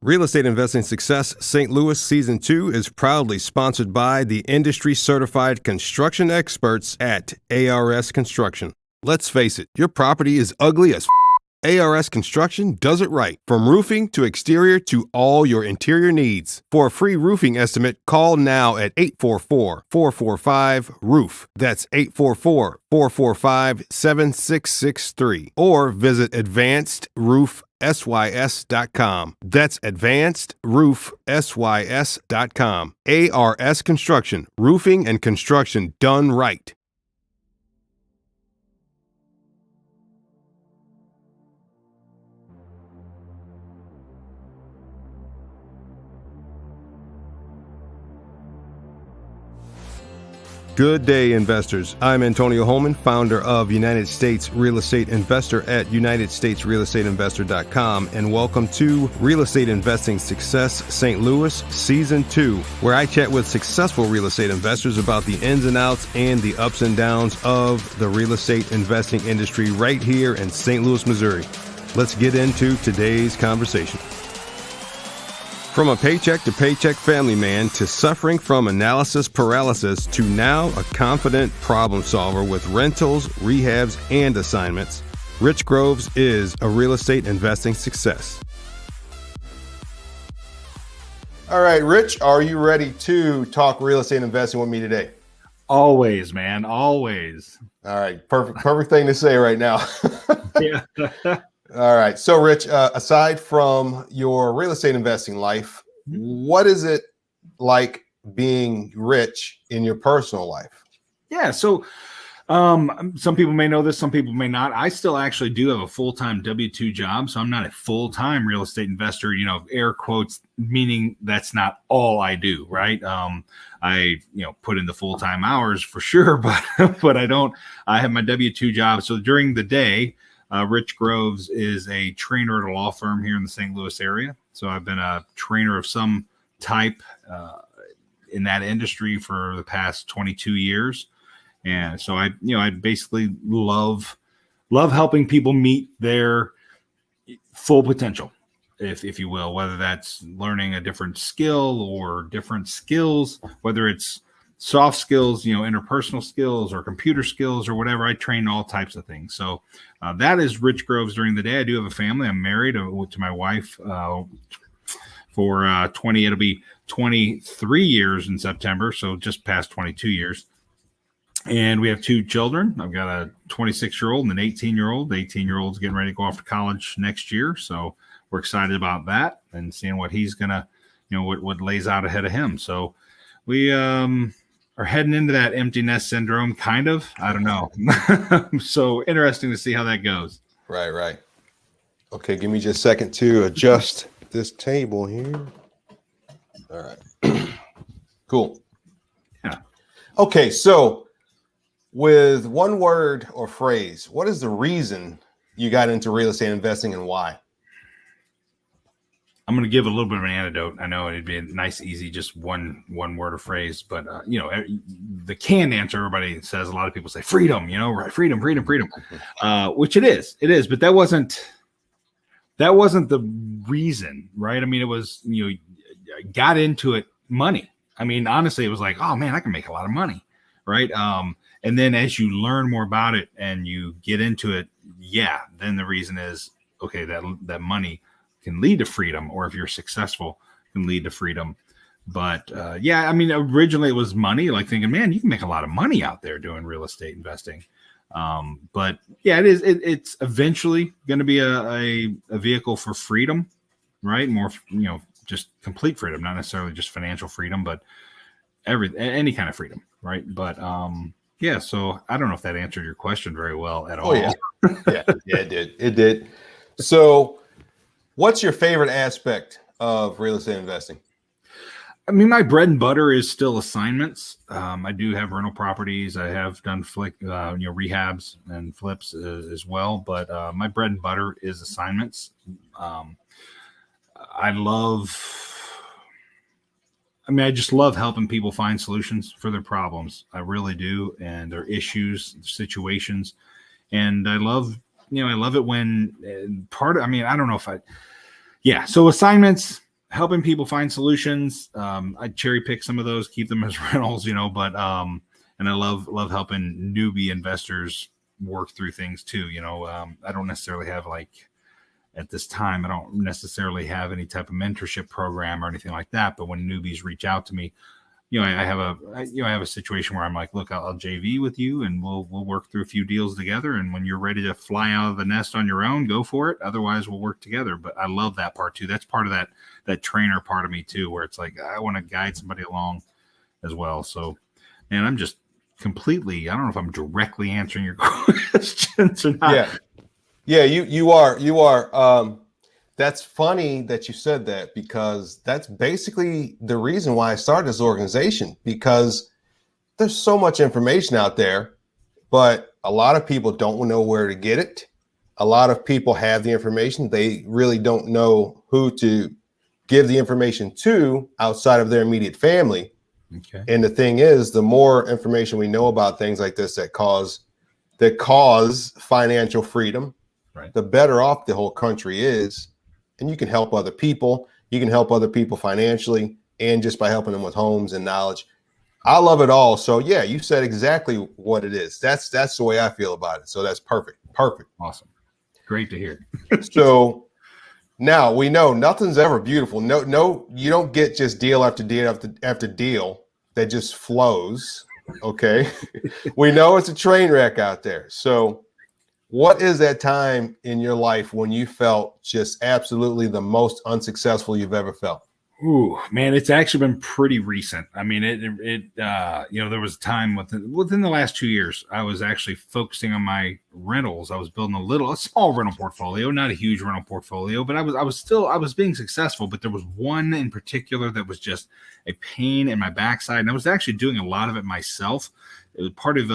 Real Estate Investing Success St. Louis Season 2 is proudly sponsored by the industry certified construction experts at ARS Construction. Let's face it, your property is ugly as ARS Construction does it right. From roofing to exterior to all your interior needs. For a free roofing estimate, call now at 844-445-ROOF. That's 844-445-7663. Or visit AdvancedRoofSYS.com. That's AdvancedRoofSYS.com. ARS Construction. Roofing and construction done right. Good day, investors. I'm Antonio Holman, founder of United States Real Estate Investor at UnitedStatesRealEstateInvestor.com, and welcome to Real Estate Investing Success St. Louis Season 2, where I chat with successful real estate investors about the ins and outs and the ups and downs of the real estate investing industry right here in St. Louis, Missouri. Let's get into today's conversation. From a paycheck-to-paycheck family man to suffering from analysis paralysis to now a confident problem solver with rentals, rehabs, and assignments, Rich Groves is a real estate investing success. All right, Rich, are you ready to talk real estate investing with me today? Always, man, always. All right, perfect thing to say right now. Yeah. All right. So, Rich, aside from your real estate investing life, what is it like being rich in your personal life? Yeah. So, some people may know this, some people may not. I still actually do have a full-time W-2 job, so I'm not a full-time real estate investor. You know, air quotes, meaning that's not all I do, right? I put in the full-time hours for sure, but I don't. I have my W-2 job. So during the day. Rich Groves is a trainer at a law firm here in the St. Louis area. So I've been a trainer of some type in that industry for the past 22 years. And so I basically love helping people meet their full potential, if you will, whether that's learning a different skill or different skills, whether it's soft skills, interpersonal skills or computer skills or whatever. I train all types of things. So that is Rich Groves during the day. I do have a family. I'm married to my wife for it'll be 23 years in September. So just past 22 years. And we have two children. I've got a 26-year-old and an 18-year-old. The 18-year-old's getting ready to go off to college next year. So we're excited about that and seeing what he's going to, what lays out ahead of him. So we, are heading into that empty nest syndrome, kind of. I don't know. So interesting to see how that goes. Right. Okay, give me just a second to adjust this table here. All right. Cool. Yeah. Okay, so with one word or phrase, what is the reason you got into real estate investing and why? I'm going to give a little bit of an anecdote. I know it'd be a nice, easy, just one word or phrase, but the canned answer, everybody says, a lot of people say freedom, right? Freedom, which it is, but that wasn't the reason, right? I mean, it was, I got into it money. I mean, honestly, it was like, oh man, I can make a lot of money. Right. And then as you learn more about it and you get into it, then the reason is, okay, that money can lead to freedom, or if you're successful, can lead to freedom. But I mean, originally it was money, like thinking, man, you can make a lot of money out there doing real estate investing. But it's eventually going to be a vehicle for freedom, right? More, just complete freedom, not necessarily just financial freedom, but any kind of freedom, right? But so I don't know if that answered your question very well at all. Oh, yeah, it did. So what's your favorite aspect of real estate investing? I mean, my bread and butter is still assignments. I do have rental properties. I have done rehabs and flips as well. But my bread and butter is assignments. I just love helping people find solutions for their problems. I really do, and their issues, situations, and I love it when I don't know if so assignments, helping people find solutions. I cherry pick some of those, keep them as rentals, but and I love helping newbie investors work through things too. I don't necessarily have at this time, I don't necessarily have any type of mentorship program or anything like that. But when newbies reach out to me, I have a situation where I'm like, look, I'll JV with you and we'll work through a few deals together. And when you're ready to fly out of the nest on your own, go for it. Otherwise we'll work together. But I love that part too. That's part of that trainer part of me too, where it's like, I want to guide somebody along as well. So, man, I'm just completely, I don't know if I'm directly answering your questions or not. Yeah, you are. That's funny that you said that, because that's basically the reason why I started this organization, because there's so much information out there, but a lot of people don't know where to get it. A lot of people have the information. They really don't know who to give the information to outside of their immediate family. Okay. And the thing is, the more information we know about things like this that cause financial freedom, right, the better off the whole country is. And you can help other people. You can help other people financially and just by helping them with homes and knowledge. I love it all. So yeah, you said exactly what it is. That's the way I feel about it. So that's perfect. Awesome. Great to hear. So now we know nothing's ever beautiful. No, you don't get just deal after deal after deal that just flows. Okay. We know it's a train wreck out there. So what is that time in your life when you felt just absolutely the most unsuccessful you've ever felt? Ooh, man, it's actually been pretty recent. I mean, there was a time within the last 2 years, I was actually focusing on my rentals. I was building a small rental portfolio, not a huge rental portfolio, but I was being successful. But there was one in particular that was just a pain in my backside. And I was actually doing a lot of it myself. It was part of,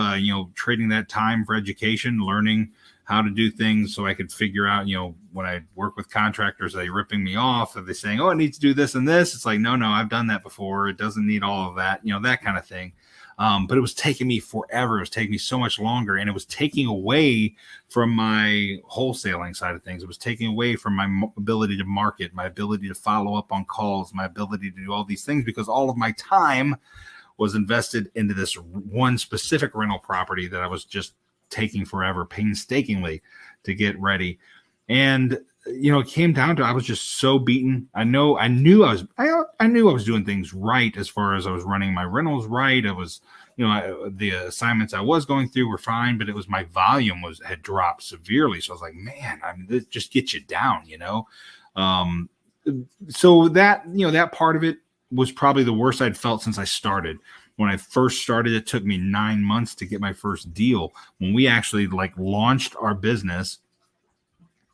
trading that time for education, learning how to do things so I could figure out, when I work with contractors, are they ripping me off? Are they saying, oh, it needs to do this and this? It's like, no, I've done that before. It doesn't need all of that, that kind of thing. But it was taking me forever. It was taking me so much longer, and it was taking away from my wholesaling side of things. It was taking away from my ability to market, my ability to follow up on calls, my ability to do all these things, because all of my time was invested into this one specific rental property that I was just taking forever, painstakingly to get ready. And it came down to, I was just so beaten. I knew I was doing things right as far as I was running my rentals right. It was, the assignments I was going through were fine, but it was my volume had dropped severely. So I was like, man, this just gets you down, So that part of it was probably the worst I'd felt since I started. When I first started, it took me 9 months to get my first deal. When we actually launched our business,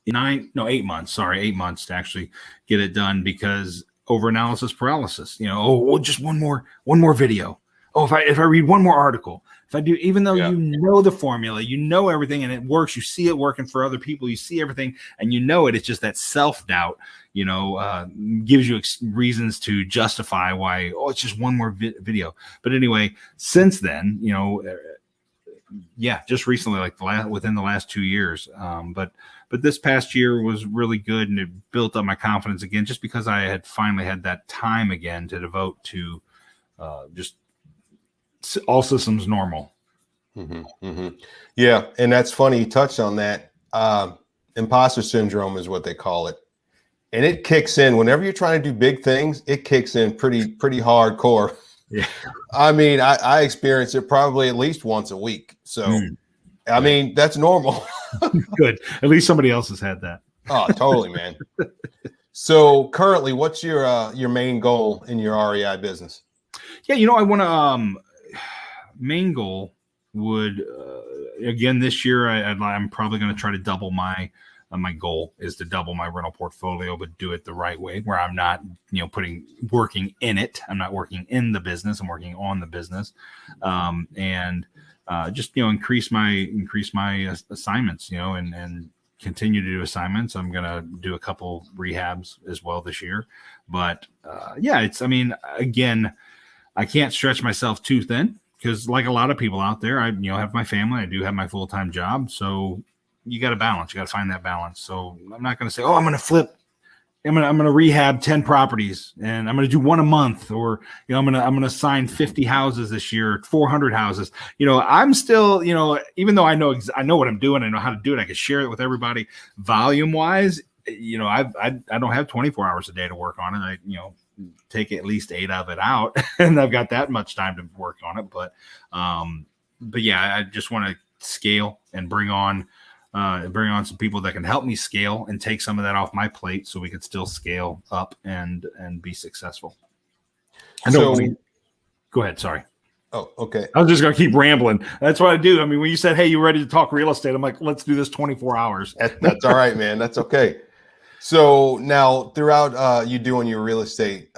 8 months to actually get it done, because over analysis paralysis, just one more video. Oh, if I read one more article, if I do, even though you know the formula, everything, and it works, you see it working for other people, you see everything, and it's just that self-doubt, gives you reasons to justify why, it's just one more video. But anyway, since then, just recently, within the last 2 years, but this past year was really good, and it built up my confidence again, just because I had finally had that time again to devote to just all systems normal. Mm-hmm, mm-hmm. Yeah. And that's funny. You touched on that. Imposter syndrome is what they call it. And it kicks in whenever you're trying to do big things. It kicks in pretty hardcore. Yeah. I mean, I experience it probably at least once a week. So, I mean, that's normal. Good. At least somebody else has had that. Oh, totally, man. So currently, what's your main goal in your REI business? Yeah, I want to, main goal would, again, this year, I'm probably going to try to double my goal is to double my rental portfolio, but do it the right way, where I'm not, working in it. I'm not working in the business. I'm working on the business. And just, increase my assignments, and continue to do assignments. I'm going to do a couple rehabs as well this year, but again, I can't stretch myself too thin, because like a lot of people out there, I have my family, I do have my full-time job. So you got to balance, you got to find that balance. So I'm not going to say, I'm going to flip I'm gonna rehab 10 properties and I'm gonna do one a month, or I'm gonna sign 50 houses this year, 400 houses. I'm still, even though I know what I'm doing, I know how to do it, I can share it with everybody. Volume wise, I don't have 24 hours a day to work on it. I take at least 8 of it out, and I've got that much time to work on it. But yeah, I just want to scale and bring on some people that can help me scale and take some of that off my plate, so we can still scale up and be successful. Go ahead. Sorry. Oh, okay. I was just going to keep rambling. That's what I do. I mean, when you said, "Hey, you ready to talk real estate?" I'm like, let's do this 24 hours. That's all right, man. That's okay. So now throughout you doing your real estate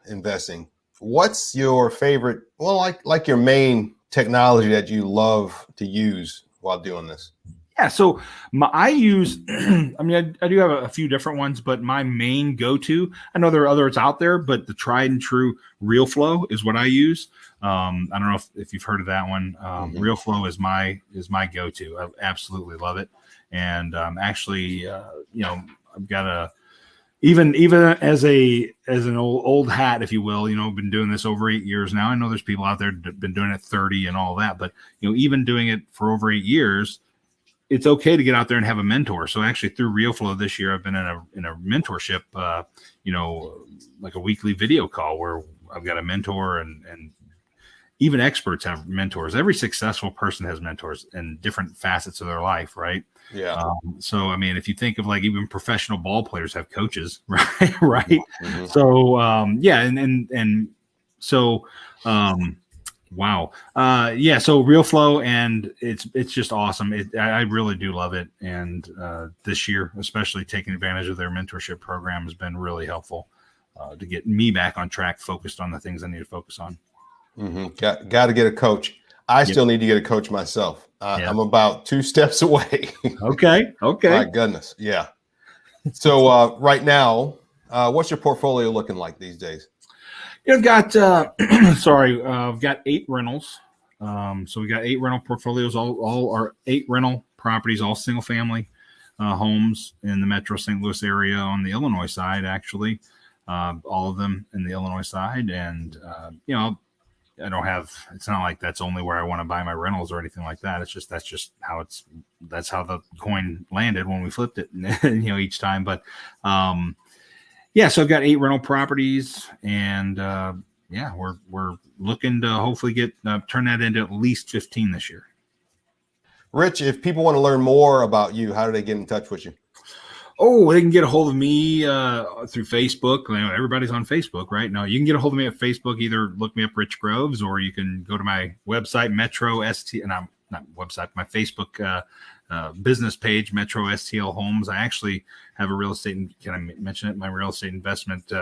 investing, what's your favorite, like your main technology that you love to use while doing this? Yeah, so I use, I do have a few different ones, but my main go-to, I know there are others out there, but the tried and true RealFlow is what I use. I don't know if you've heard of that one. RealFlow is my go-to. I absolutely love it. And actually, I've got even as an old hat, if you will, been doing this over 8 years now. I know there's people out there that have been doing it 30 and all that, but even doing it for over 8 years, it's okay to get out there and have a mentor. So actually through RealFlow this year, I've been in a mentorship, like a weekly video call where I've got a mentor, and even experts have mentors. Every successful person has mentors in different facets of their life, right? Yeah. So, if you think of like even professional ball players have coaches, right? Right. Mm-hmm. So, wow. So RealFlow, and it's just awesome. I really do love it. And this year, especially taking advantage of their mentorship program has been really helpful to get me back on track, focused on the things I need to focus on. Mm-hmm. Got to get a coach. I still need to get a coach myself. I'm about 2 steps away. Okay. My goodness. Yeah. So right now, what's your portfolio looking like these days? I've got, I've got 8 rentals. So we got 8 rental portfolios, all are 8 rental properties, all single family homes in the Metro St. Louis area on the Illinois side, actually, all of them in the Illinois side. And, it's not like that's only where I want to buy my rentals or anything like that. That's just how that's how the coin landed when we flipped it, each time. But, so I've got 8 rental properties, and we're looking to hopefully get turn that into at least 15 this year. Rich, if people want to learn more about you, how do they get in touch with you? Oh, they can get a hold of me through Facebook. Everybody's on Facebook right now. You can get a hold of me at Facebook. Either look me up, Rich Groves, or you can go to my website, my Facebook business page, Metro STL Homes. I actually have a real estate, can I mention it? My real estate investment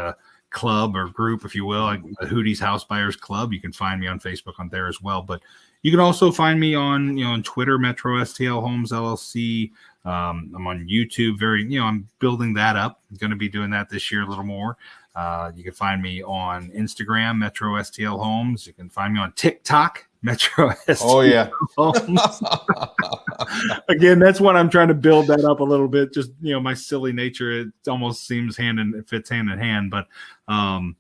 club or group, if you will, the Hootie's House Buyers Club. You can find me on Facebook on there as well. But you can also find me on Twitter, Metro STL Homes LLC. I'm on YouTube. I'm building that up. I'm going to be doing that this year a little more. You can find me on Instagram, Metro STL Homes. You can find me on TikTok, Metro STL Homes. Again, that's what I'm trying to build that up a little bit. Just, my silly nature, it almost seems it fits hand in hand. But, I'm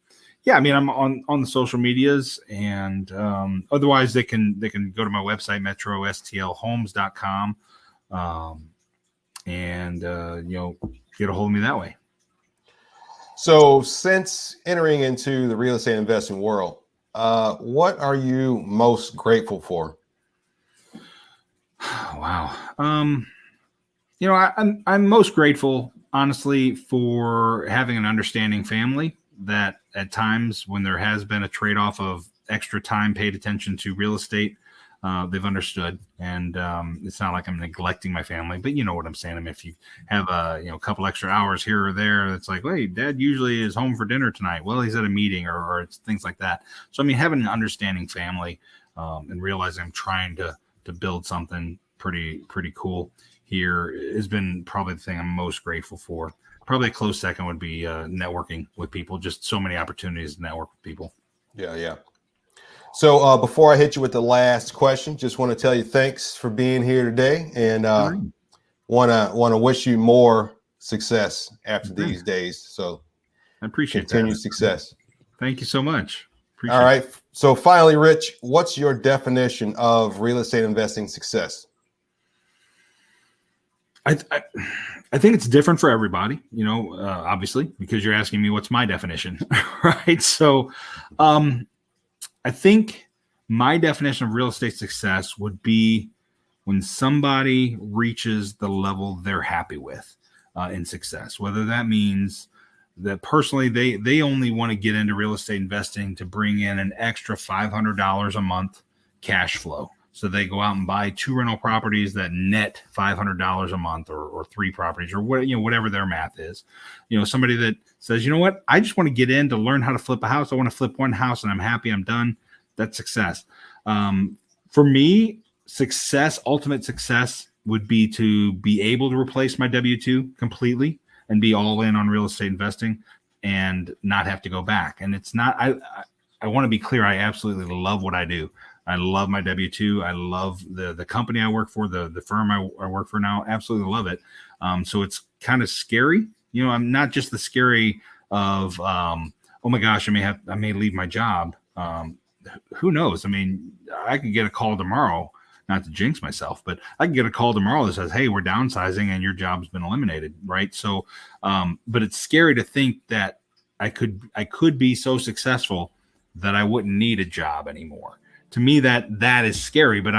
on the social medias, and otherwise they can go to my website, metrostlhomes.com. And get a hold of me that way. So since entering into the real estate investing world, what are you most grateful for? Wow. I'm most grateful, honestly, for having an understanding family that at times when there has been a trade-off of extra time paid attention to real estate, they've understood. And it's not like I'm neglecting my family, but you know what I'm saying. If you have a couple extra hours here or there, it's like, hey, Dad usually is home for dinner tonight. Well, he's at a meeting or it's things like that. So having an understanding family and realizing I'm trying to build something pretty cool here has been probably the thing I'm most grateful for. Probably a close second would be networking with people. Just so many opportunities to network with people. Yeah. So before I hit you with the last question, just want to tell you thanks for being here today, and want to wish you more success after Okay. these days. So I appreciate continued that. success. Thank you so much. Appreciate All right. So finally, Rich, what's your definition of real estate investing success? I think it's different for everybody, obviously, because you're asking me what's my definition, right? So I think my definition of real estate success would be when somebody reaches the level they're happy with in success, whether that means that personally they only want to get into real estate investing to bring in an extra $500 a month cash flow. So they go out and buy 2 rental properties that net $500 a month, or 3 properties, or whatever their math is. Somebody that says, you know what, I just want to get in to learn how to flip a house. I want to flip one house and I'm happy, I'm done. That's success. For me, ultimate success would be to be able to replace my W-2 completely and be all in on real estate investing and not have to go back. And it's not, I want to be clear. I absolutely love what I do. I love my W-2. I love the company I work for, the firm I work for now. Absolutely love it. So it's kind of scary. I'm not just the scary of, oh my gosh, I may leave my job. Who knows? I mean, I could get a call tomorrow, not to jinx myself, but I can get a call tomorrow that says, hey, we're downsizing and your job's been eliminated. Right. So, but it's scary to think that I could be so successful that I wouldn't need a job anymore. To me, that is scary, but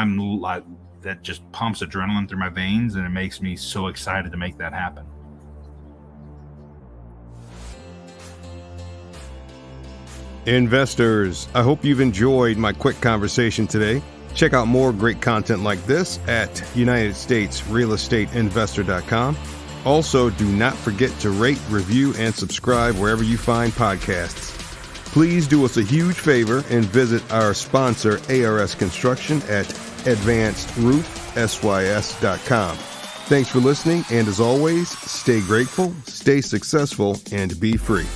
that just pumps adrenaline through my veins, and it makes me so excited to make that happen. Investors, I hope you've enjoyed my quick conversation today. Check out more great content like this at UnitedStatesRealEstateInvestor.com. Also, do not forget to rate, review, and subscribe wherever you find podcasts. Please do us a huge favor and visit our sponsor, ARS Construction, at AdvancedRoofSYS.com. Thanks for listening, and as always, stay grateful, stay successful, and be free.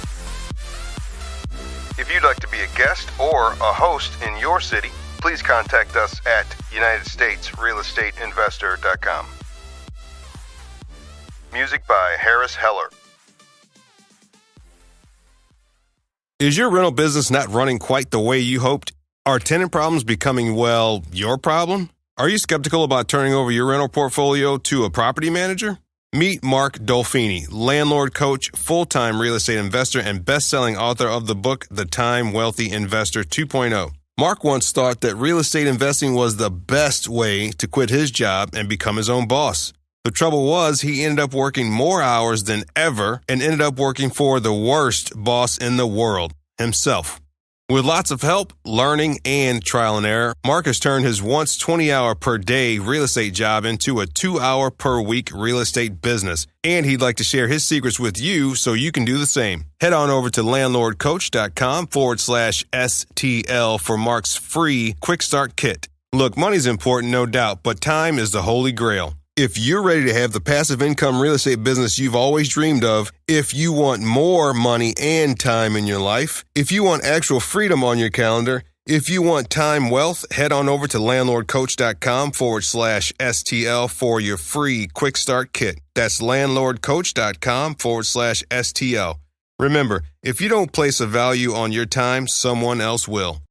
If you'd like to be a guest or a host in your city, please contact us at UnitedStatesRealEstateInvestor.com. Music by Harris Heller. Is your rental business not running quite the way you hoped? Are tenant problems becoming, your problem? Are you skeptical about turning over your rental portfolio to a property manager? Meet Mark Dolfini, landlord coach, full-time real estate investor, and best-selling author of the book, The Time Wealthy Investor 2.0. Mark once thought that real estate investing was the best way to quit his job and become his own boss. The trouble was, he ended up working more hours than ever and ended up working for the worst boss in the world, himself. With lots of help, learning, and trial and error, Mark has turned his once 20-hour per day real estate job into a 2-hour per week real estate business. And he'd like to share his secrets with you so you can do the same. Head on over to landlordcoach.com/STL for Mark's free quick start kit. Look, money's important, no doubt, but time is the holy grail. If you're ready to have the passive income real estate business you've always dreamed of, if you want more money and time in your life, if you want actual freedom on your calendar, if you want time wealth, head on over to landlordcoach.com/STL for your free quick start kit. That's landlordcoach.com/STL. Remember, if you don't place a value on your time, someone else will.